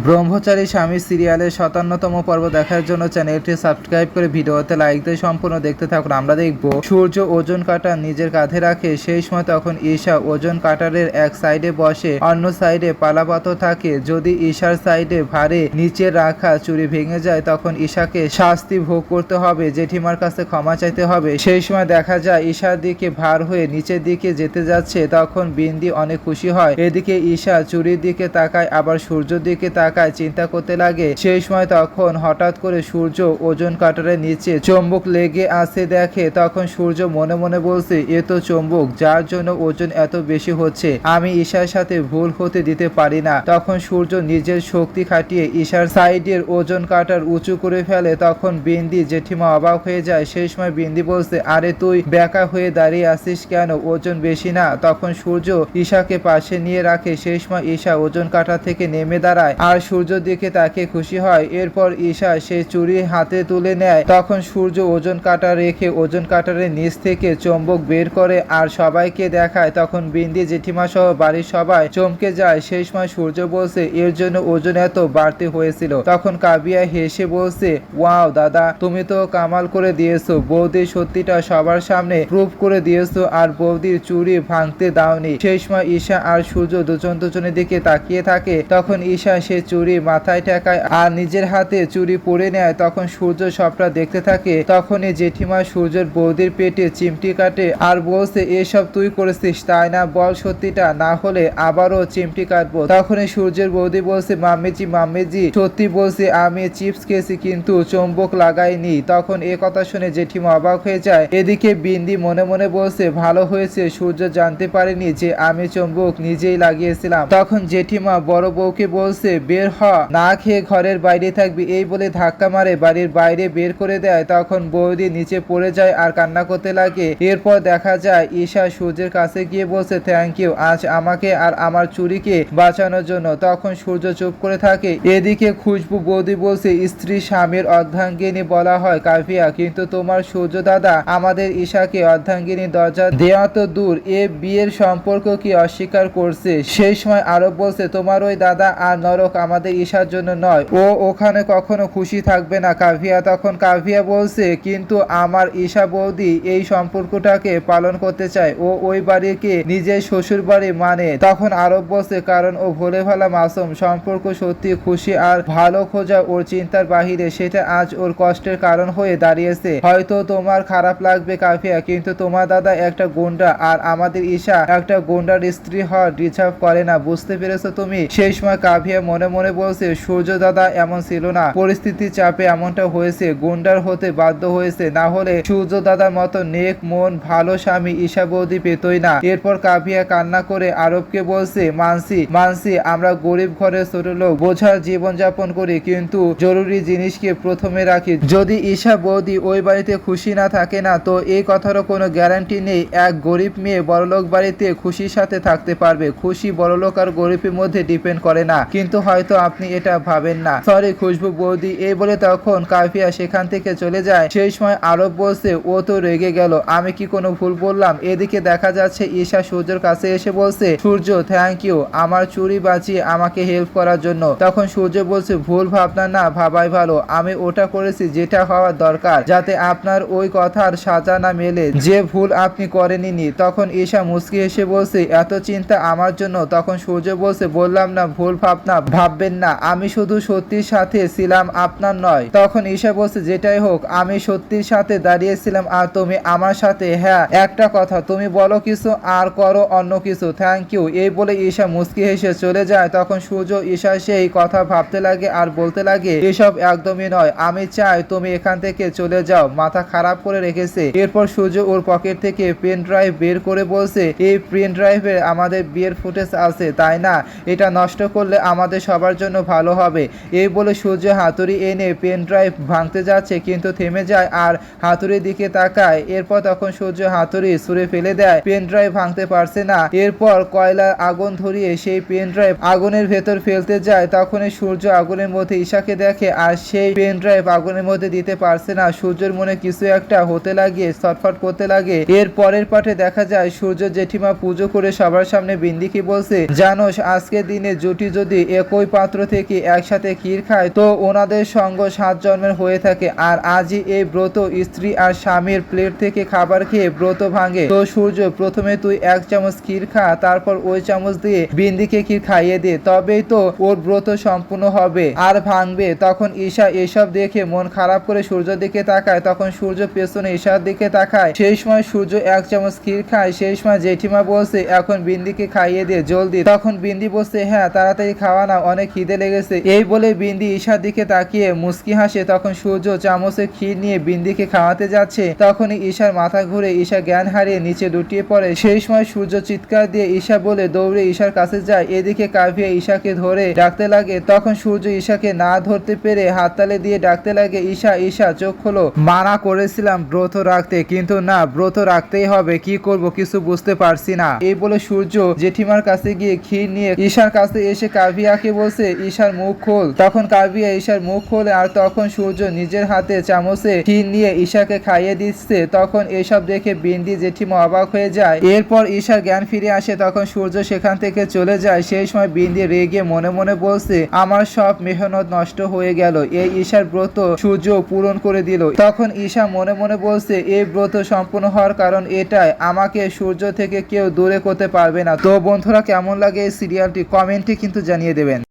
ব্রহ্মচারী স্বামী সিরিয়ালের ৫৭তম পর্ব দেখার জন্য চ্যানেলটি সাবস্ক্রাইব করে ভিডিওতে লাইক দিয়ে সম্পূর্ণ দেখতে থাকুন। আমরা দেখব সূর্য ওজন কাঁটা নিজের কাঁধে রাখে। সেই সময় তখন ঈশা ওজন কাঁটারের এক সাইডে বসে, অন্য সাইডে পালাপাথর থাকে। যদি ঈশার সাইডে ভারে নিচে রাখা চুরি ভেঙে যায় তখন ঈশাকে শাস্তি ভোগ করতে হবে, জেঠিমার কাছে ক্ষমা চাইতে হবে। সেই সময় দেখা যায় ঈশার দিকে ভার হয়ে নিচের দিকে যেতে যাচ্ছে। তখন বিন্দি অনেক খুশি হয়। এদিকে ঈশা চুরির দিকে তাকায়, আবার সূর্যের দিকে তাকায়, চিন্তা করতে লাগে। সেই সময় তখন হঠাৎ করে সূর্য ওজন কাঁটারের নিচে চুম্বক লেগে আসে দেখে। তখন সূর্য মনে মনে বলছে, এ তো চুম্বক, যার জন্য ওজন এত বেশি হচ্ছে। আমি ঈশার সাথে ভুল হতে দিতে পারি না। তখন সূর্য নিজের শক্তি খাটিয়ে ঈশার সাইডের ওজন কাঁটার উঁচু করে ফেলে। তখন বিন্দি জেঠিমা অবাক হয়ে যায়। সেই সময় বিন্দি বলছে, আরে তুই বেঁকা হয়ে দাঁড়িয়ে আসিস কেন? ওজন বেশি না? তখন সূর্য ঈশাকে পাশে নিয়ে রাখে। সেই সময় ঈশা ওজন কাঁটা থেকে নেমে দাঁড়ায় আর সূর্যের দিকে তাকে খুশি হয়। এরপর ঈশা সেই চুরি হাতে তুলে নেয়। তখন সূর্য ওজন কাঁটা রেখে ওজন কাঁটারের নিচ থেকে চুম্বক বের করে আর সবাইকে দেখায়। তখন বিন্দি জেঠিমা সহ বাড়ির সবাই চমকে যায়। সেই সময় সূর্য বলছে, এর জন্য ওজন এত বাড়তি হয়েছিল। তখন কাবিয়া হেসে বলছে, ওয়াও দাদা, তুমি তো কামাল করে দিয়েছো। বৌদির সত্যিটা সবার সামনে প্রুভ করে দিয়েছো আর বৌদির চুরি ভাঙতে দাওনি। সেই সময় ঈশা আর সূর্য দুজনের দিকে তাকিয়ে থাকে। তখন ঈশা সে চুরি মাথায় ঠেকায় আর নিজের হাতে চুরি পরে নেয়। তখন সূর্য সবটা দেখতে থাকে। তখনই জেঠিমা সূর্যের বৌদির পেটে চিমটি কাটে আর বলছে, এসব তুই করেছিস তাই না? বল সত্যিটা, না হলে আবারও চিমটি কাটবো। তখনই সূর্যের বৌদি বলছে, মাম্মিজি সত্যি বলছি, আমি চিপস খেয়েছি কিন্তু চুম্বক লাগাইনি। তখন এ কথা শুনে জেঠিমা অবাক হয়ে যায়। এদিকে বিন্দি মনে মনে বলছে, ভালো হয়েছে সূর্য জানতে পারেনি যে আমি চুম্বক নিজেই লাগিয়েছিলাম। তখন জেঠিমা বড় বউকে বলছে, বের হ, না খেয়ে ঘরের বাইরে থাকবি। এই বলে ধাক্কা মারে বাড়ির বাইরে বের করে দেয়। তখন বৌদি নিচে পড়ে যায় আর কান্না করতে লাগে। এরপর দেখা যায় ঈশা সূর্যের কাছে গিয়ে বলছে, থ্যাংক ইউ আজ আমাকে আর আমার চুরিকে বাঁচানোর জন্য। তখন সূর্য চুপ করে থাকে। এদিকে খুশবু বৌদি বলছে, স্ত্রী স্বামীর অর্ধাঙ্গিনী বলা হয় কাফিয়া, কিন্তু তোমার সূর্য দাদা আমাদের ঈশাকে অর্ধাঙ্গিনী দরজা দেওয়া তো দূর, এ বিয়ের সম্পর্ক কি অস্বীকার করছে। সেই সময় আরব বলছে, তোমার ওই দাদা আর নরক আমাদের ঈশার জন্য নয়, ও ওখানে কখনো খুশি থাকবে না কাফিয়া। তখন কাফিয়া বলছে, কিন্তু আমার ঈশা বৌদি এই সম্পর্কটাকে পালন করতে চায়, ও ওই বাড়িকে নিজের শ্বশুর বাড়ি মানে। তখন আরব বলছে, কারণ ও ভোলে ভালা মাসুম, সম্পর্ক সত্যি খুশি আর ভালো খোঁজা ওর চিন্তার বাহিরে, সেটা আজ ওর কষ্টের কারণ হয়ে দাঁড়িয়েছে। হয়তো তোমার খারাপ লাগবে কাফিয়া, কিন্তু তোমার দাদা একটা গুন্ডা আর আমাদের ঈশা একটা গুন্ডার স্ত্রী হওয়ার ডিজার্ভ করে না, বুঝতে পেরেছো তুমি? সেই সময় কাফিয়া মনে মনে বলছে, সূর্য দাদা এমন ছিল না, পরিস্থিতির চাপে এমনটা হয়েছে, গুন্ডার হতে বাধ্য হয়েছে, না হলে সূর্য দাদার মতো নেক মন ভালো স্বামী ঈশা বৌদি পেতই না। এরপর কাফিয়া কান্না করে আরবকে বলছে, মানসি আমরা গরিব ঘরের ছোট লোক, বোঝার জীবন যাপন করি, কিন্তু জরুরি জিনিসকে প্রথমে রাখি। যদি ঈশা বৌদি ওই বাড়িতে খুশি না থাকে না, তো এই কথারও কোনো গ্যারান্টি নেই এক গরিব মেয়ে বড়লোক বাড়িতে খুশির সাথে থাকতে পারবে। খুশি বড়লোক আর গরিবের মধ্যে ডিপেন্ড করে না, কিন্তু হয়তো আপনি এটা ভাবেন না। সরি খুশবু বৌদি, এই বলে তখন কাফিয়া সেখান থেকে চলে যায়। সেই সময় আরব বলছে, ও তো রেগে গেল, আমি কি কোনো ভুল বললাম? এদিকে দেখা যাচ্ছে ঈশা সূর্যের কাছে এসে বলছে, সূর্য থ্যাংক ইউ আমার চুরি বাঁচিয়ে আমাকে হেল্প করার জন্য। তখন সূর্য বলছে, ভুল ভাবনা না ভাবাই ভালো, আমি ওটা করেছি যেটা হওয়ার দরকার, যাতে আপনার ওই কথার সাজা না মেলে যে ভুল আপনি করেননি। তখন ঈশা মুচকি এসে বলছে, এত চিন্তা আমার জন্য? তখন সূর্য বলছে, বললাম না ভুল ভাবনা ভাববেন না, আমি শুধু সত্যির সাথে ছিলাম, আপনার নয়। তখন ঈশা বলছে, যেটাই হোক আমি সত্যির সাথে দাঁড়িয়েছিলাম আর তুমি আমার সাথে। হ্যাঁ একটা কথা, তুমি বলো কিছু আর করো অন্য কিছু, থ্যাংক ইউ। এই বলে ঈশা মুচকি হেসে চলে যায়। তখন সূর্য ঈশা সেই কথা ভাবতে লাগে আর বলতে লাগে, এসব একদমই নয়, আমি চাই তুমি এখান থেকে চলে যাও, মাথা খারাপ করে রেখেছে। এরপর সূর্য ওর পকেট থেকে পেন ড্রাইভ বের করে বলছে, এই পেন ড্রাইভে আমাদের বিয়ের ফুটেজ আছে তাই না? এটা নষ্ট করলে আমাদের সবার জন্য ভালো হবে। এই বলে সূর্য হাতুড়ি এনে পেন ড্রাইভ ভাঙতে যাচ্ছে, কিন্তু থেমে যায় আর হাতুড়ির দিকে তাকায়। এরপর তখন সূর্য হাতুড়ি ছুঁড়ে ফেলে দেয়, পেন ড্রাইভ ভাঙতে পারছে না। এরপর কয়লা আগুন ধরিয়ে সেই পেন ড্রাইভ আগুনের ভেতর ফেলতে যায়। তখনই সূর্য আগুনের মধ্যে ঈশাকে দেখে আর সেই পেন ড্রাইভ আগুনের মধ্যে দিতে পারছে না। সূর্যের মনে কিছু একটা হতে লাগে, ছটফট করতে লাগে। এর পরের পাঠে দেখা যায় সূর্য জেঠিমা পুজো করে সবার সামনে বিন্দিকে বলছে, জানোস আজকের দিনে জুটি যদি একই পাত্র থেকে একসাথে ক্ষীর খায় তো ওনাদের সঙ্গ 7 জন্মের হয়ে থাকে। আর আজই এই ব্রত স্ত্রী আর স্বামীর প্লেট থেকে খাবার খেয়ে ব্রত ভাঙে। তো সূর্য, প্রথমে তুই 1 চামচ ক্ষীর খা, তারপর ওই চামচ দিয়ে বিন্দিকে ক্ষীর খাইয়ে দে, তবেই তো ওর ব্রত সম্পূর্ণ হবে আর ভাঙবে। তখন ঈশা এসব দেখে মন খারাপ করে সূর্যের দিকে তাকায়। তখন সূর্য পেছনে ঈশার দিকে তাকায়। সেই সময় সূর্য 1 চামচ ক্ষীর খায়। সেই সময় জেঠিমা বলছে এখন বিন্দিকে খাইয়ে দে জলদি। তখন বিন্দি বলছে হ্যাঁ তাড়াতাড়ি খাওয়া না, অনেক খিদে লেগেছে। এই বলে বিন্দি ঈশার দিকে তাকিয়ে মুচকি হাসে। তখন সূর্য চামচে ক্ষীর নিয়ে বিন্দিকে খাওয়াতে যাচ্ছে। তখনই ঈশার মাথা ঘুরে ঈশা জ্ঞান হারিয়ে নিচে লুটিয়ে পড়ে। সেই সময় সূর্য চিৎকার দিয়ে ঈশা বলে দৌড়ে ঈশার কাছে যায়। এদিকে কাভিয়া ঈশাকে ধরে ডাকতে লাগে। তখন সূর্য ঈশাকে না ধরতে পেরে হাততালি দিয়ে ডাকতে লাগে ঈশা ঈশা চোখ খোলো, মানা করেছিলাম ব্রত রাখতে, কিন্তু না, ব্রত রাখতেই হবে, কি করব কিছু বুঝতে পারছি না। এই বলে সূর্য জেঠিমার কাছে গিয়ে ক্ষীর নিয়ে ঈশার কাছে এসে কাভিয়াকে বলছে ঈশার মুখ খোল। তখন কাভিয়া ঈশার মুখ খোলে আর তখন সূর্য নিজের হাতে চামচে ক্ষীর নিয়ে ঈশাকে খাইয়ে দিচ্ছে। তখন এসব দেখে বিন্দি জেঠিমা অবাক হয়ে যায়। এরপর ঈশার জ্ঞান ফিরে আসে। তখন সূর্য সেখান থেকে চলে যায়। সেই সময় বিন্দি রেগে মনে মনে বলছে আমার সব মেহনত নষ্ট হয়ে গেল, এই ঈশার ব্রত সূর্য পূরণ করে দিল। তখন ঈশা মনে মনে বলছে এই ব্রত সম্পূর্ণ হওয়ার কারণ এটাই, আমাকে সূর্য থেকে কেউ দূরে করতে পারবে না। তো বন্ধুরা, কেমন লাগে এই সিরিয়ালটি কমেন্টে কিন্তু জানিয়ে দেবেন।